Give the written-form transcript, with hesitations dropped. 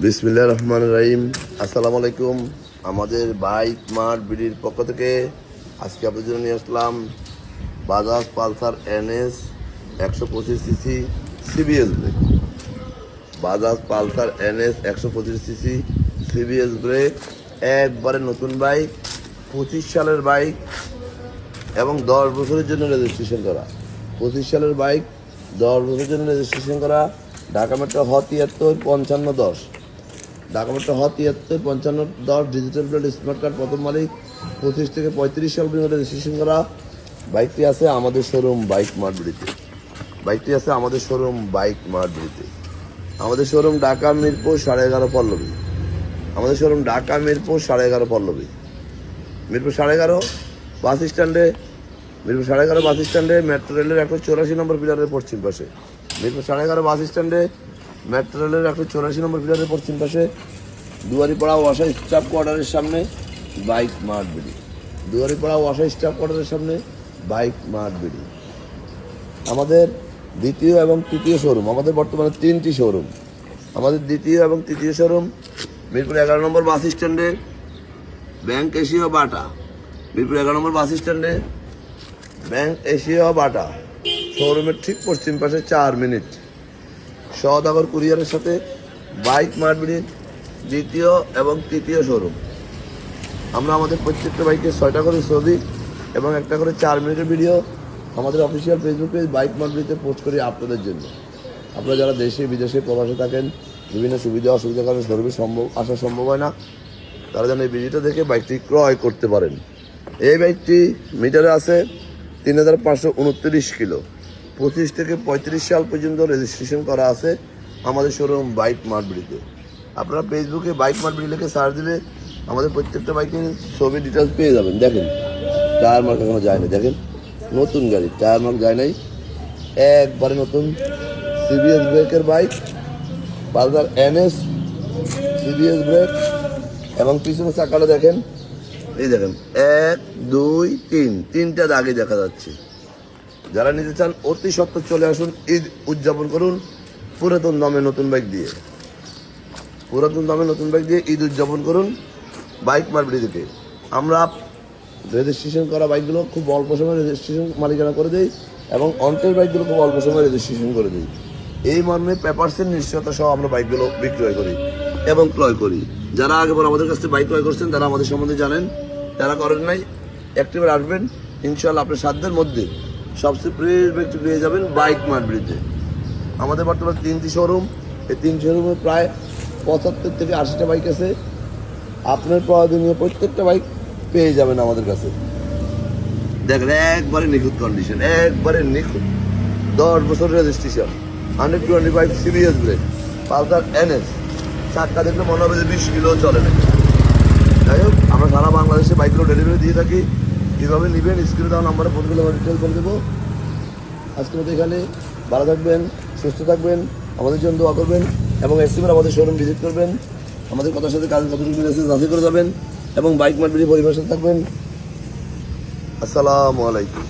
বিসমিল্লাহ রহমান রহিম। আসসালামু আলাইকুম। আমাদের বাইক মার্ট বিডির পক্ষ থেকে আজকে আপনাদের জন্য নিয়ে আসলাম Bajaj Pulsar NS 125cc CBS brake. Bajaj Pulsar NS 125cc CBS brake একবারে নতুন বাইক, 25 সালের বাইক এবং 10 বছরের জন্য রেজিস্ট্রেশন করা। 25 সালের বাইক, 10 বছরের জন্য রেজিস্ট্রেশন করা। ঢাকা মেট্রো হ 73 5510, ঢাকা মেট্রো হ 73 5510, ডিজিটাল প্লেট স্মার্ট কার্ড, প্রথম মালিক, 25 থেকে 35 সাল পর্যন্ত রেজিস্ট্রেশন করা। বাইকটি আছে আমাদের শোরুম বাইক মার্ট বিডিতে। বাইকটি আছে আমাদের শোরুম বাইক মার্ট বিডিতে। আমাদের শোরুম ঢাকা মিরপুর 11.5 পল্লবী। আমাদের শোরুম ঢাকা মিরপুর 11.5 পল্লবী। মিরপুর 11.5 বাস স্ট্যান্ডে, মিরপুর 11.5 বাস স্ট্যান্ডে মেট্রো রেলের 184 নম্বর পিলারের পশ্চিম পাশে। মিরপুর 11.5 বাস স্ট্যান্ডে মেট্রো রেলের 184 নম্বর পিলারের পশ্চিম পাশে, দুয়ারিপাড়া ওয়াসা স্টাফ কোয়ার্টারের সামনে বাইক মার্ট বিডি। দুয়ারিপাড়া ওয়াসা স্টাফ কোয়ার্টারের সামনে বাইক মার্ট বিডি। আমাদের দ্বিতীয় এবং তৃতীয় শোরুম, আমাদের বর্তমানে 3টি শোরুম। আমাদের দ্বিতীয় এবং তৃতীয় শোরুম মিরপুর 11 নম্বর বাস স্ট্যান্ডে ব্যাংক এশিয়া বাটা। মিরপুর 11 নম্বর বাস স্ট্যান্ডে ব্যাংক এশিয়া বাটা শোরুমের ঠিক পশ্চিম পাশে 4 মিনিট। সওদাগর কুরিয়ারের সাথে বাইক মার্ট বিডির দ্বিতীয় এবং তৃতীয় শোরুম। আমরা আমাদের প্রত্যেকটা বাইকে 6টা করে ছবি এবং একটা করে 4 মিনিটের ভিডিও আমাদের official Facebook page Bike Mart বিডিতে পোস্ট করি আপনাদের জন্য। আপনারা যারা দেশে বিদেশে প্রবাসে থাকেন, বিভিন্ন সুবিধা অসুবিধার কারণে শোরুমে আসা সম্ভব হয় না, তারা যেন এই ভিডিওটা দেখে বাইকটি ক্রয় করতে পারেন। এই বাইকটি মিটারে আছে 3529 কিলো। 25 থেকে 35 সাল পর্যন্ত রেজিস্ট্রেশন করা আছে আমাদের শোরুম বাইক মার্ট বিডিতে। আপনারা ফেসবুকে বাইক মার্ট বিডি লিখে সার্চ দিলে আমাদের প্রত্যেকটা বাইকের ছবি ডিটেলস পেয়ে যাবেন। দেখেন টায়ার মার্ক এখনো যায় না, দেখেন নতুন গাড়ি, টায়ার মার্ক যায় নাই, একবারে নতুন CBS ব্রেকের bike, Pulsar NS CBS brake. এবং পিছনে চাকাটা দেখেন, এই দেখেন 1 2 3 তিনটা দাগে দেখা যাচ্ছে। যারা নিতে চান অতি সত্বর চলে আসুন, ঈদ উদযাপন করুন পুরাতন দামে নতুন বাইক দিয়ে। পুরাতন দামে নতুন বাইক দিয়ে ঈদ উদযাপন করুন বাইক মার্ট বিডি থেকে। আমরা রেজিস্ট্রেশন করা বাইকগুলো খুব অল্প সময় রেজিস্ট্রেশন মালিকানা করে দিই এবং অন্টের বাইকগুলো খুব অল্প সময় রেজিস্ট্রেশন করে দিই। এই মর্মে পেপারসের নিশ্চয়তা সহ আমরা বাইকগুলো বিক্রয় করি এবং ক্রয় করি। যারা আগেবার আমাদের কাছ থেকে বাইক ক্রয় করছেন তারা আমাদের সম্বন্ধে জানেন, যারা করেন নাই একটিবার আসবেন, ইনশাল্লাহ আপনার সাধ্যের মধ্যে সবচেয়ে ফ্রেশ বাইকটি পেয়ে যাবেন বাইক মার্ট বিডিতে। আমাদের বর্তমানে 3টি শোরুম। এই 3 শোরুমে প্রায় 75 থেকে 80টা বাইক আছে। আপনার প্রয়োজনীয় প্রত্যেকটা বাইক পেয়ে যাবেন আমাদের কাছে। দেখেন একবারে নিখুঁত কন্ডিশন, একবারে নিখুঁত, 10 বছর registration, 125 CBS brake, Pulsar NS। চাক্কা দেখলে মনে হবে যে 20 কিলো চলে না। যাই হোক, আমরা সারা বাংলাদেশে বাইকগুলো ডেলিভারি দিয়ে থাকি। কীভাবে নেবেন স্ক্রিনে দেওয়া নাম্বারে ফোন করলে আমরা ডিটেল বলে দেবো। আজকের মতো এখানে, ভালো থাকবেন, সুস্থ থাকবেন, আমাদের জন্য দোয়া করবেন এবং একবার আমাদের শোরুম ভিজিট করবেন। আমাদের কথার সাথে কাজ কতটুকু মিলেছে যাচাই করে যাবেন এবং বাইক মার্ট বিডি পরিবেশন থাকবেন। আসসালামু আলাইকুম।